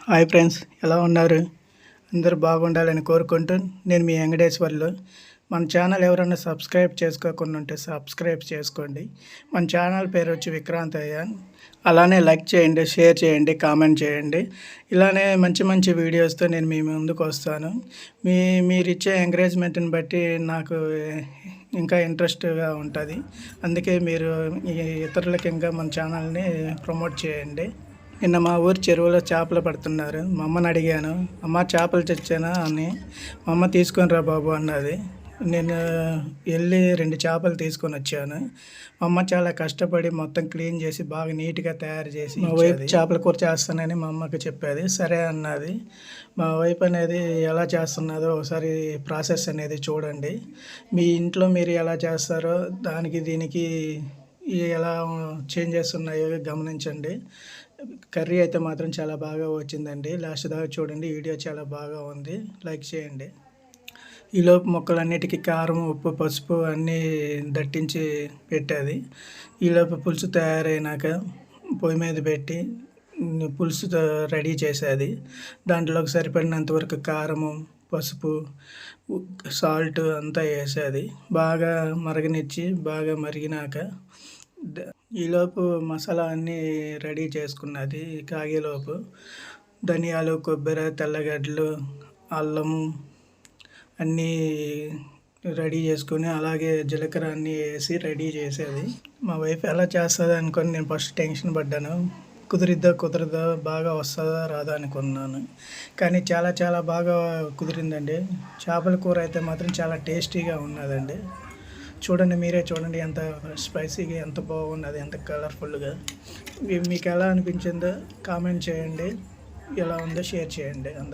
Hi friends, ఎలా ఉన్నారు? అందరూ బాగుండాలని కోరుకుంటూ నేను మీ వెంకటేశ్వర్లు. మన ఛానల్ ఎవరైనా సబ్స్క్రైబ్ చేసుకోకుండా ఉంటే సబ్స్క్రైబ్ చేసుకోండి. మన ఛానల్ పేరు వచ్చి విక్రాంత్ అయ్యన్. అలానే లైక్ చేయండి, షేర్ చేయండి, కామెంట్ చేయండి. ఇలానే మంచి మంచి వీడియోస్తో నేను మీ ముందుకు వస్తాను. మీరిచ్చే ఎంకరేజ్మెంట్ని బట్టి నాకు ఇంకా ఇంట్రెస్ట్గా ఉంటుంది. అందుకే మీరు ఇతరులకి ఇంకా మన ఛానల్ని ప్రమోట్ చేయండి. నిన్న మా ఊరి చెరువులో చేపలు పడుతున్నారు. మా అమ్మని అడిగాను, అమ్మ చేపలు తెచ్చానా అని. మా అమ్మ తీసుకొని రా బాబు అన్నది. నేను వెళ్ళి 2 చేపలు తీసుకొని వచ్చాను. మా అమ్మ చాలా కష్టపడి మొత్తం క్లీన్ చేసి బాగా నీట్గా తయారు చేసి మా వైఫ్ చేపల కూర చేస్తానని మా అమ్మకి చెప్పేది. సరే అన్నది. మా వైఫ్ అనేది ఎలా చేస్తున్నదో ఒకసారి ప్రాసెస్ అనేది చూడండి. మీ ఇంట్లో మీరు ఎలా చేస్తారో దానికి దీనికి ఎలా చేంజెస్ ఉన్నాయో గమనించండి. కర్రీ అయితే మాత్రం చాలా బాగా వచ్చిందండి. లాస్ట్ దాకా చూడండి, వీడియో చాలా బాగా ఉంది. లైక్ చేయండి. ఈలోపు మొక్కలన్నిటికీ కారం, ఉప్పు, పసుపు అన్నీ దట్టించి పెట్టేది. ఈలోపు పులుసు తయారైనాక పొయ్యి మీద పెట్టి పులుసు రెడీ చేసేది. దాంట్లోకి సరిపడినంత వరకు కారము, పసుపు, సాల్ట్ అంతా వేసేది. బాగా మరగనిచ్చి బాగా మరిగినాక ఈలోపు మసాలా అన్నీ రెడీ చేసుకున్నది. కాగేలోపు ధనియాలు, కొబ్బరి, తెల్లగడ్డలు, అల్లము అన్నీ రెడీ చేసుకుని అలాగే జీలకర్ర అన్నీ వేసి రెడీ చేసేది. మా వైఫ్ ఎలా చేస్తుంది అనుకొని నేను ఫస్ట్ టెన్షన్ పడ్డాను. కుదరదా, బాగా వస్తుందా రాదా అనుకున్నాను. కానీ చాలా చాలా బాగా కుదిరిందండి. చేపల కూర అయితే మాత్రం చాలా టేస్టీగా ఉన్నదండి. చూడండి, మీరే చూడండి ఎంత స్పైసీగా, ఎంత బాగున్నది, ఎంత కలర్ఫుల్గా. మీకు ఎలా అనిపించిందో కామెంట్ చేయండి. ఎలా ఉందో షేర్ చేయండి అందరు.